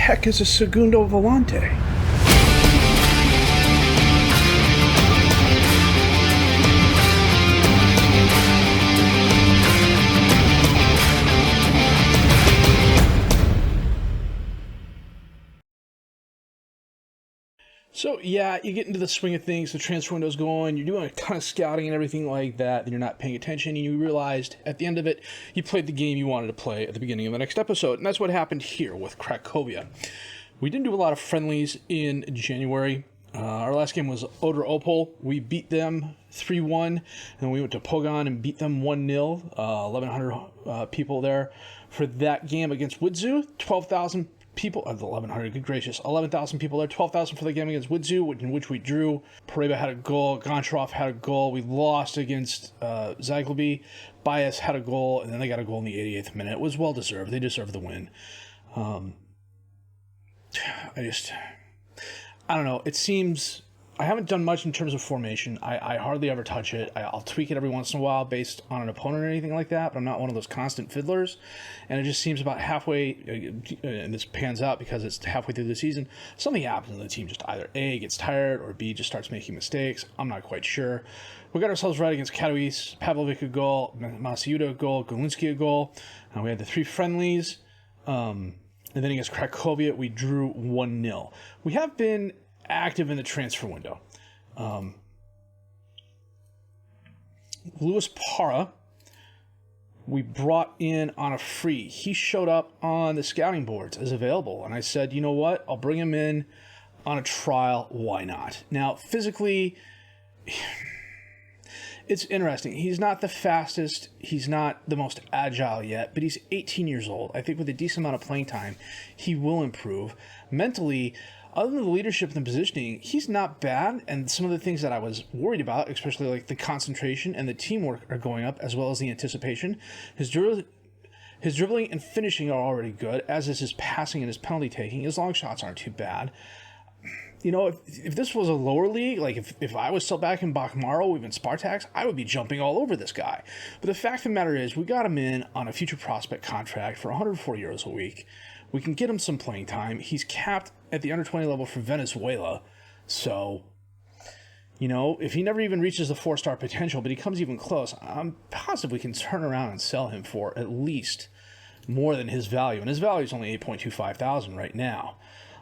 heck is a segundo volante? So yeah, you get into the swing of things, the transfer window's going, you're doing a ton of scouting and everything like that, and you're not paying attention, and you realized at the end of it, you played the game you wanted to play at the beginning of the next episode, and that's what happened here with Cracovia. We didn't do a lot of friendlies in January. Our last game was Odra Opol. We beat them 3-1, and we went to Pogon and beat them 1-0, 1,100 people there for that game against Wudzu, 12,000 people, 1,100, good gracious, 11,000 people there, 12,000 for the game against Wudzu, in which we drew. Pareba had a goal, Goncharov had a goal, we lost against Zaglaby, Bias had a goal, and then they got a goal in the 88th minute. It was well-deserved, they deserved the win. I don't know, it seems, I haven't done much in terms of formation. I hardly ever touch it. I'll tweak it every once in a while based on an opponent or anything like that, but I'm not one of those constant fiddlers. And it just seems about halfway, and this pans out because it's halfway through the season, something happens in the team. Just either A, gets tired, or B, just starts making mistakes. I'm not quite sure. We got ourselves right against Katowice. Pavlovic a goal, Masiuda a goal, Golinsky a goal. We had the 3 friendlies. And then against Cracovia, we drew 1-0. We have been active in the transfer window. Louis Parra, we brought in on a free. He showed up on the scouting boards as available, and I said, you know what? I'll bring him in on a trial. Why not? Now, physically, it's interesting. He's not the fastest. He's not the most agile yet, but he's 18 years old. I think with a decent amount of playing time, he will improve. Mentally, other than the leadership and the positioning, he's not bad, and some of the things that I was worried about, especially like the concentration and the teamwork, are going up, as well as the anticipation. His dribbling and finishing are already good, as is his passing and his penalty taking. His long shots aren't too bad. You know, if this was a lower league, like if I was still back in Bakhmaro, even Spartax, I would be jumping all over this guy. But the fact of the matter is, we got him in on a future prospect contract for 104 euros a week. We can get him some playing time. He's capped at the under-20 level for Venezuela. So, you know, if he never even reaches the 4-star potential, but he comes even close, I'm positive we can turn around and sell him for at least more than his value. And his value is only 8.25 thousand right now.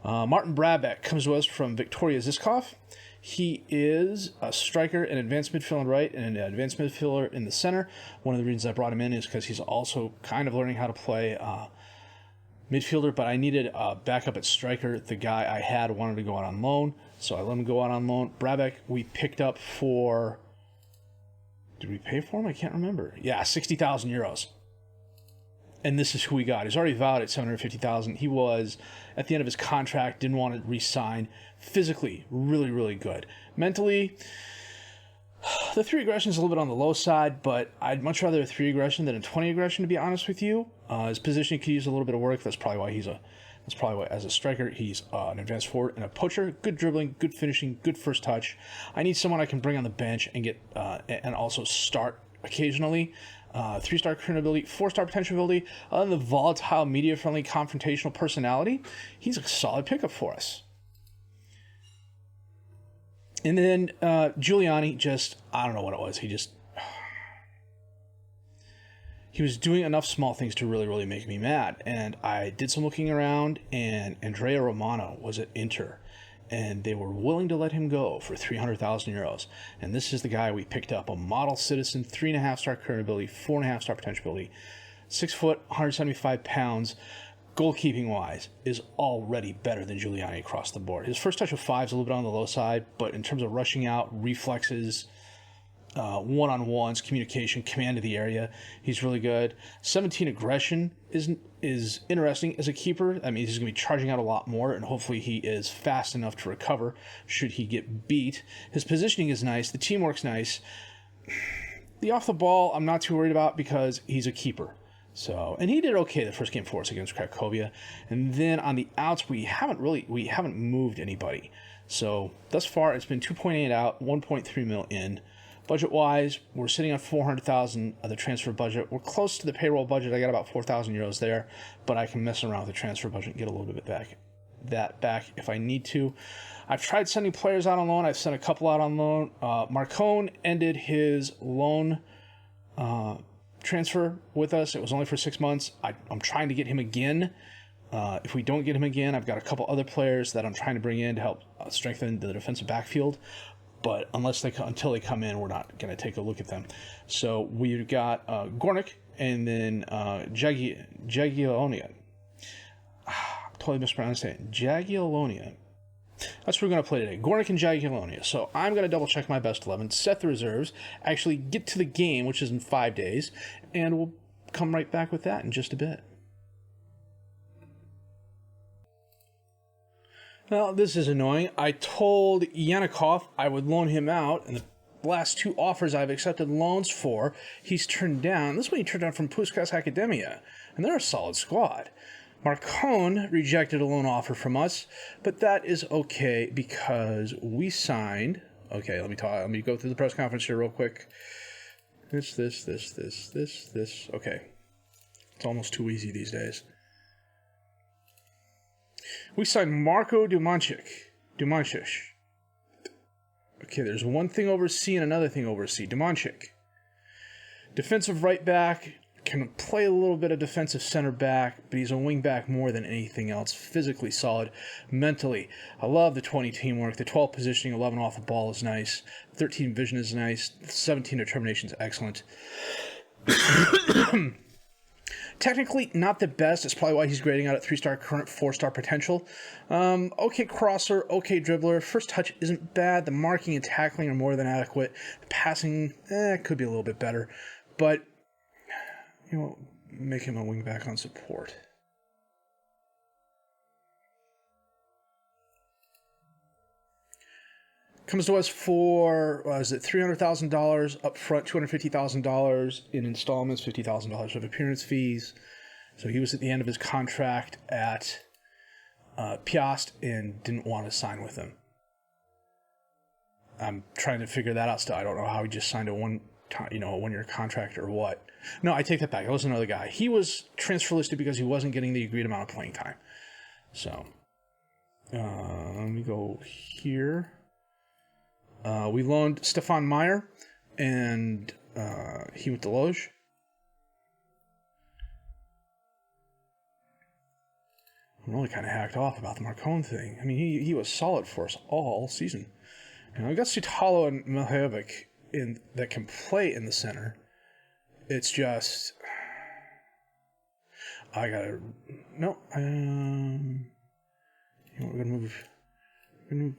Martin Brabeck comes to us from Victoria Ziskov. He is a striker, an advanced midfielder on the right, and an advanced midfielder in the center. One of the reasons I brought him in is because he's also kind of learning how to play midfielder, but I needed a backup at striker. The guy I had wanted to go out on loan, so I let him go out on loan. Brabeck, we picked up for... Did we pay for him? I can't remember. Yeah, 60,000 euros. And this is who we got. He's already valued at 750,000. He was at the end of his contract, didn't want to re-sign. Physically, really, really good. Mentally, the 3 aggression is a little bit on the low side, but I'd much rather a 3 aggression than a 20 aggression, to be honest with you. His positioning could use a little bit of work. That's probably why as a striker, he's an advanced forward and a poacher. Good dribbling, good finishing, good first touch. I need someone I can bring on the bench and get and also start occasionally. 3-star current ability, 4-star potential ability. Other than the volatile, media-friendly, confrontational personality, he's a solid pickup for us. And then Giuliani, just, I don't know what it was. He was doing enough small things to really, really make me mad. And I did some looking around, and Andrea Romano was at Inter. And they were willing to let him go for 300,000 euros. And this is the guy we picked up, a model citizen, 3.5-star current ability, 4.5-star potential ability, 6 foot, 175 pounds, goalkeeping-wise, is already better than Giuliani across the board. His first touch of 5 is a little bit on the low side, but in terms of rushing out, reflexes, one-on-ones, communication, command of the area, he's really good. 17 aggression is interesting as a keeper. I mean, he's going to be charging out a lot more, and hopefully he is fast enough to recover should he get beat. His positioning is nice. The teamwork's nice. The off the ball, I'm not too worried about because he's a keeper. So, and he did okay the first game for us against Cracovia. And then on the outs, we haven't moved anybody. So thus far, it's been 2.8 out, 1.3 mil in. Budget-wise, we're sitting on 400,000 of the transfer budget. We're close to the payroll budget. I got about 4,000 euros there, but I can mess around with the transfer budget and get a little bit back that back if I need to. I've tried sending players out on loan. I've sent a couple out on loan. Marcone ended his loan transfer with us. It was only for 6 months. I'm trying to get him again. If we don't get him again, I've got a couple other players that I'm trying to bring in to help strengthen the defensive backfield. But until they come in, we're not going to take a look at them. So we've got Gornick and then Jagiellonia. I'm totally mispronouncing it. Jagiellonia. That's what we're going to play today. Gornick and Jagiellonia. So I'm going to double check my best 11, set the reserves, actually get to the game, which is in 5 days, and we'll come right back with that in just a bit. Well, this is annoying. I told Yanikov I would loan him out, and the last 2 offers I've accepted loans for, he's turned down. This one he turned down from Puskas Academia, and they're a solid squad. Marcone rejected a loan offer from us, but that is okay because we signed... Okay, let me go through the press conference here real quick. This. Okay. It's almost too easy these days. We signed Marko Dumancic. Okay, there's one thing over C and another thing over C. Dumancic. Defensive right back, can play a little bit of defensive center back, but he's a wing back more than anything else. Physically solid. Mentally, I love the 20 teamwork. The 12 positioning, 11 off the ball is nice. 13 vision is nice. 17 determination is excellent. Technically, not the best. That's probably why he's grading out at 3-star current, 4-star potential. Okay crosser, okay dribbler. First touch isn't bad. The marking and tackling are more than adequate. The passing, could be a little bit better. But, make him a wingback on support. Comes to us for, $300,000 up front, $250,000 in installments, $50,000 of appearance fees. So he was at the end of his contract at Piast and didn't want to sign with them. I'm trying to figure that out still. I don't know how he just signed a one-year contract or what. No, I take that back. That was another guy. He was transfer listed because he wasn't getting the agreed amount of playing time. So, let me go here. We loaned Stefan Meyer, and he went to Loge. I'm really kind of hacked off about the Marcone thing. I mean, he was solid for us all season. And I got Sutalo and Milhevic that can play in the center. It's just... we're going to move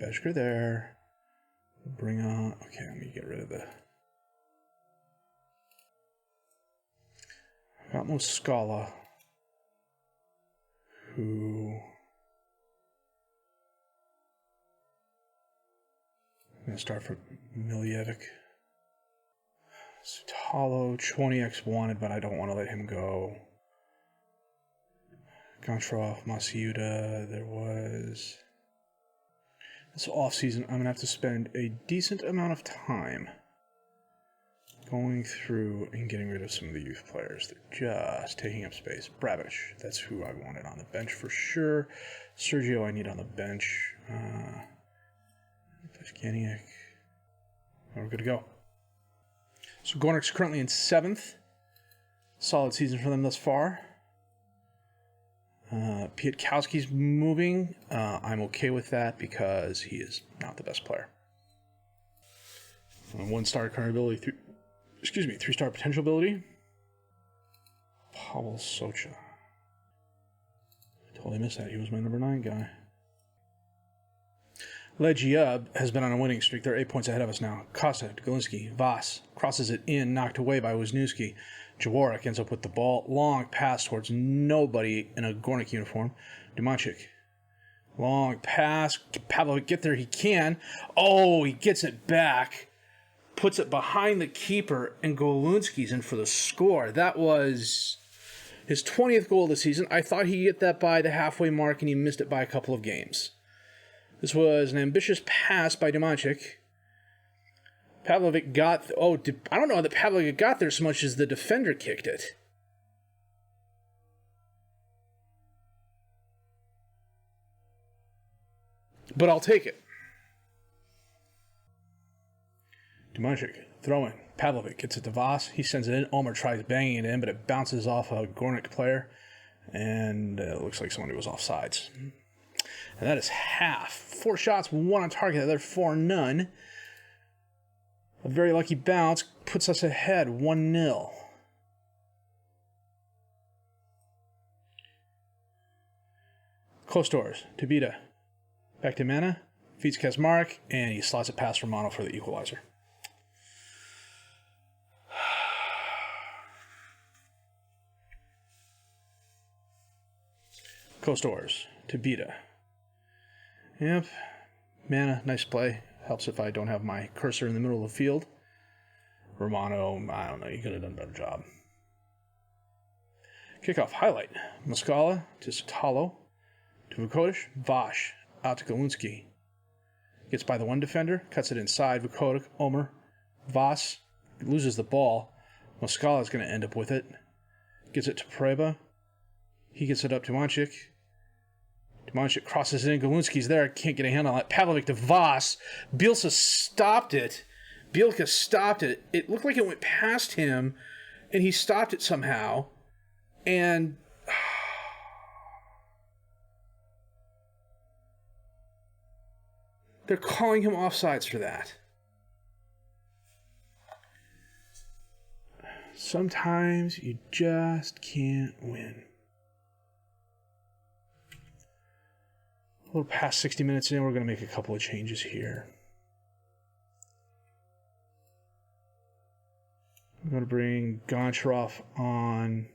Beshker there. Bring on... Okay, let me get rid of the... Got Muscala, who... I'm going to start for Miljevic. Sutalo, 20x wanted, but I don't want to let him go. Goncharov, Masiuda, there was... This off-season, I'm going to have to spend a decent amount of time going through and getting rid of some of the youth players. They're just taking up space. Brabish, that's who I wanted on the bench for sure. Sergio, I need on the bench. Ganiak. We're good to go. So Gornick's currently in 7th. Solid season for them thus far. Pietkowski's moving. I'm okay with that because he is not the best player. 1-star current ability, 3-star potential ability. Pavel Socha. Totally missed that. He was my number 9 guy. Legiub has been on a winning streak. They're 8 points ahead of us now. Kosa, Golinski, Voss crosses it in, knocked away by Wisniewski. Jaworek ends up with the ball. Long pass towards nobody in a Gornick uniform. Dumancic. Long pass. Pavlovic get there. He can. Oh, he gets it back. Puts it behind the keeper, and Golunski's in for the score. That was his 20th goal of the season. I thought he'd get that by the halfway mark, and he missed it by a couple of games. This was an ambitious pass by Dumancic. Pavlovic got... I don't know that Pavlovic got there so much as the defender kicked it. but I'll take it. Dumanchik throwing. Pavlovic gets it to Voss. He sends it in. Omer tries banging it in, but it bounces off a Gornik player. And it looks like somebody was offsides. And that is half. 4 shots, 1 on target. The other 4 none. A very lucky bounce puts us ahead 1-0. Kostors to Bida. Back to Mana. Feeds Kaczmarek. And he slots it past Romano for the equalizer. Kostors to Bida. Yep. Mana, nice play. Helps if I don't have my cursor in the middle of the field. Romano, I don't know, you could have done a better job. Kickoff highlight. Muscala to Sotalo. To Vukotic. Vosh out to Galunski. Gets by the one defender. Cuts it inside. Vukotic. Omer. Voss loses the ball. Muscala is going to end up with it. Gets it to Preba. He gets it up to Manchik. Manchik crosses it in. Galunski's there. Can't get a hand on it. Pavlovic to Voss. Bielsa stopped it. Bielka stopped it. It looked like it went past him, and he stopped it somehow. And they're calling him offsides for that. Sometimes you just can't win. A little past 60 minutes in, we're going to make a couple of changes here. I'm going to bring Goncharov on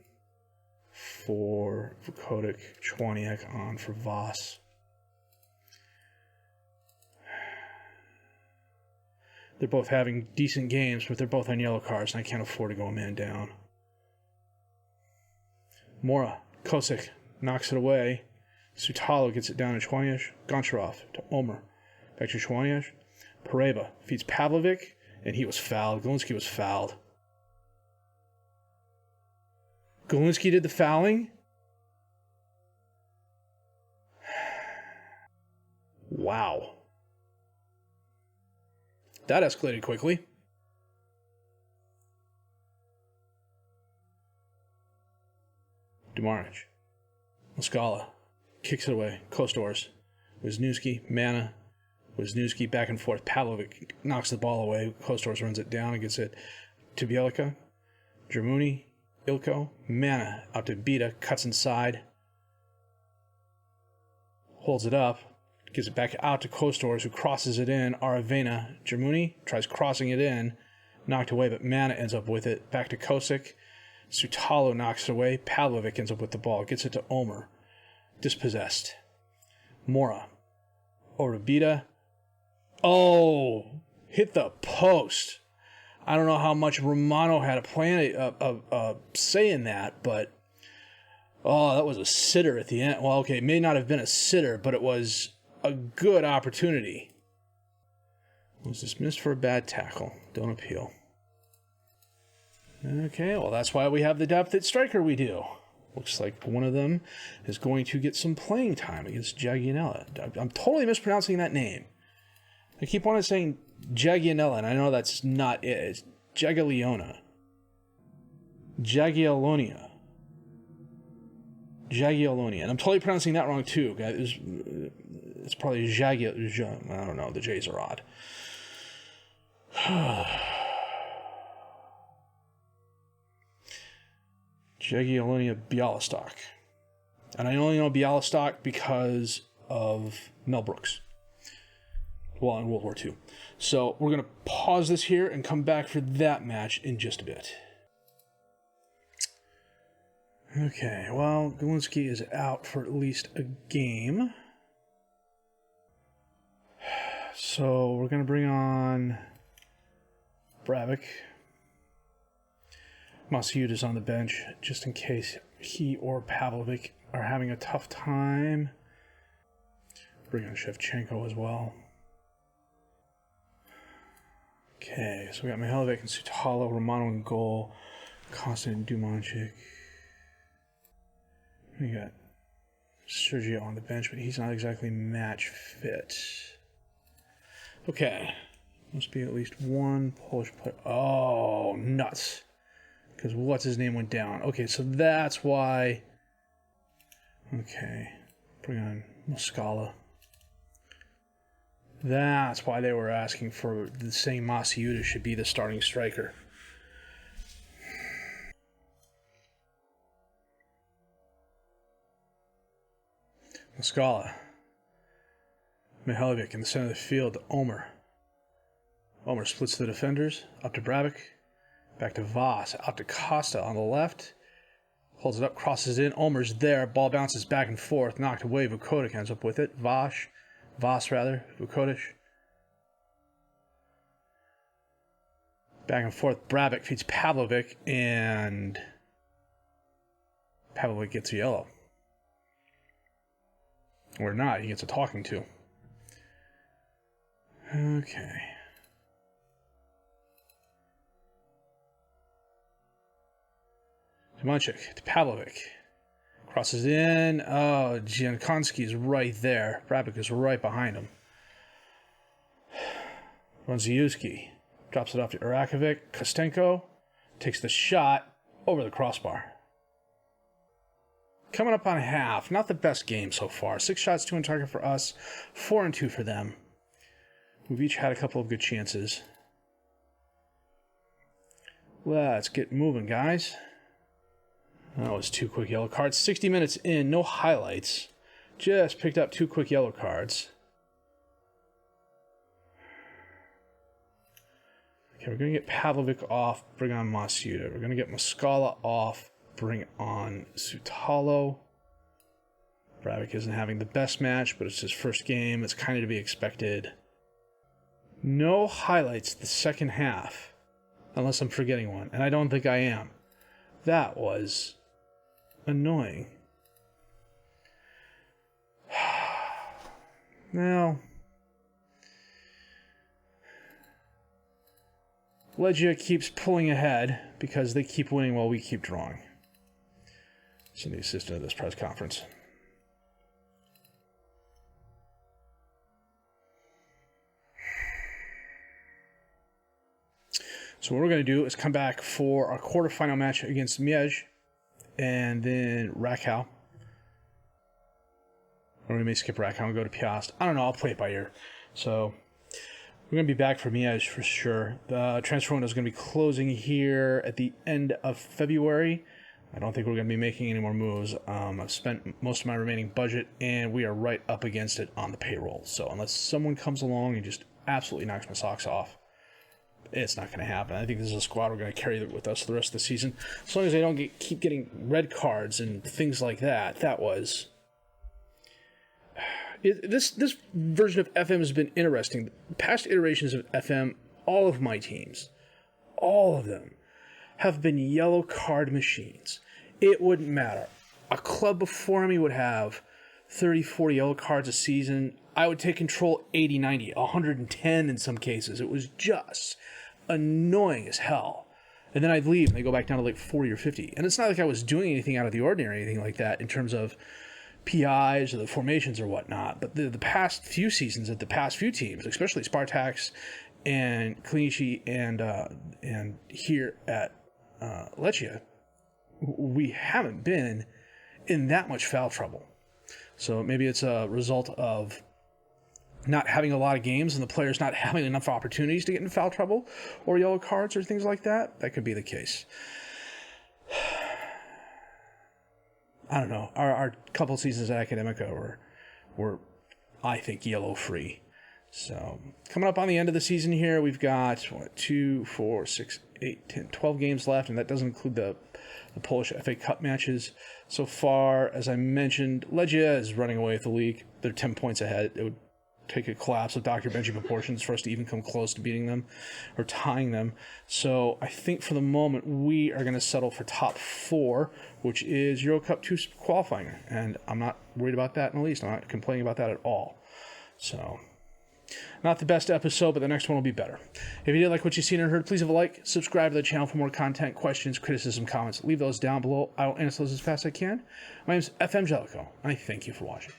for Vukotic, Chwaniak on for Voss. They're both having decent games, but they're both on yellow cards, and I can't afford to go a man down. Mora, Kosic knocks it away. Sutalo gets it down to Chwaniak. Goncharov to Omer. Back to Chwaniak. Pareba feeds Pavlovic, and he was fouled. Galunski was fouled. Galunski did the fouling? Wow. That escalated quickly. Dumarich. Muscala. Kicks it away. Kostors. Wisniewski. Mana. Wisniewski back and forth. Pavlovic knocks the ball away. Kostors runs it down and gets it to Bielka. Dramuni. Ilko. Mana out to Bida. Cuts inside. Holds it up. Gives it back out to Kostors, who crosses it in. Aravena. Dramuni tries crossing it in. Knocked away, but Mana ends up with it. Back to Kosic. Sutalo knocks it away. Pavlovic ends up with the ball. Gets it to Omer. Dispossessed. Mora. Orabita. Oh! Hit the post. I don't know how much Romano had a say in that, but oh, that was a sitter at the end. Well, okay, it may not have been a sitter, but it was a good opportunity. Was dismissed for a bad tackle. Don't appeal. Okay, well, that's why we have the depth at striker we do. Looks like one of them is going to get some playing time against Jagianella. I'm totally mispronouncing that name. I keep on saying Jagianella, and I know that's not it. It's Jagiellona. Jagiellonia. Jagiellonia. And I'm totally pronouncing that wrong, too. It's probably Jagiel. I don't know. The J's are odd. Jagiellonia Bialystok. And I only know Bialystok because of Mel Brooks. Well, in World War II. So we're going to pause this here and come back for that match in just a bit. Okay, well, Galunski is out for at least a game. So we're going to bring on Bravik. Masiud is on the bench just in case he or Pavlovic are having a tough time. Bring on Shevchenko as well. Okay, so we got Mihailovic and Sutalo, Romano in goal, Kostin and Dumanchik. We got Sergio on the bench, but he's not exactly match fit. Okay. Must be at least one Polish player. Oh, nuts. Because what's his name went down. Okay, so that's why. Okay. Bring on Muscala. That's why they were asking for the saying Masiuta should be the starting striker. Muscala. Mihailovic in the center of the field to Omer. Omer splits the defenders. Up to Brabic. Back to Voss. Out to Costa on the left. Holds it up, crosses in. Omer's there. Ball bounces back and forth. Knocked away. Vukotic ends up with it. Voss, Vukotic. Back and forth. Brabic feeds Pavlovic, and Pavlovic gets a yellow. Or not, he gets a talking to. Okay. Tomancic to Pavlovic. Crosses in. Oh, Giankonski is right there. Brabic is right behind him. Ronziewski drops it off to Irakovic. Kostenko takes the shot over the crossbar. Coming up on half. Not the best game so far. 6 shots, 2 on target for us. 4 and 2 for them. We've each had a couple of good chances. Let's get moving, guys. That was 2 quick yellow cards. 60 minutes in, no highlights. Just picked up 2 quick yellow cards. Okay, we're going to get Pavlovic off, bring on Masiuta. We're going to get Muscala off, bring on Sutalo. Brabic isn't having the best match, but it's his first game. It's kind of to be expected. No highlights the second half, unless I'm forgetting one, and I don't think I am. That was annoying. Now, Legia keeps pulling ahead because they keep winning while we keep drawing. It's the assistant of this press conference. So what we're going to do is come back for our quarterfinal match against Miege and then Rakow. Or we may skip Rakow and go to Piast. I don't know. I'll play it by ear. So we're going to be back for Miege for sure. The transfer window is going to be closing here at the end of February. I don't think we're going to be making any more moves. I've spent most of my remaining budget, and we are right up against it on the payroll. So unless someone comes along and just absolutely knocks my socks off, it's not going to happen. I think this is a squad we're going to carry with us for the rest of the season. As long as they don't keep getting red cards and things like that. That was... This version of FM has been interesting. Past iterations of FM, all of my teams, all of them, have been yellow card machines. It wouldn't matter. A club before me would have 30, 40 yellow cards a season. I would take control 80, 90, 110 in some cases. It was just annoying as hell. And then I'd leave and they go back down to like 40 or 50. And it's not like I was doing anything out of the ordinary or anything like that in terms of PIs or the formations or whatnot. But the past few seasons at the past few teams, especially Spartaks and Klinici and here at Lecce, we haven't been in that much foul trouble. So maybe it's a result of not having a lot of games and the players not having enough opportunities to get in foul trouble or yellow cards or things like that. That could be the case. I don't know. Our couple seasons at Academica were I think, yellow-free. So coming up on the end of the season here, we've got, 2, 4, 6, 8, 10, 12 games left, and that doesn't include the Polish FA Cup matches. So far, as I mentioned, Legia is running away with the league. They're 10 points ahead. It would take a collapse of Dr. Benji proportions for us to even come close to beating them or tying them. So I think for the moment, we are going to settle for top 4, which is Euro Cup 2 qualifying. And I'm not worried about that in the least. I'm not complaining about that at all. So Not the best episode, but the next one will be better. If you did like what you've seen or heard, please have a like, subscribe to the channel for more content, questions, criticism, comments. Leave those down below. I will answer those as fast as I can. My name is FM Jellico, and I thank you for watching.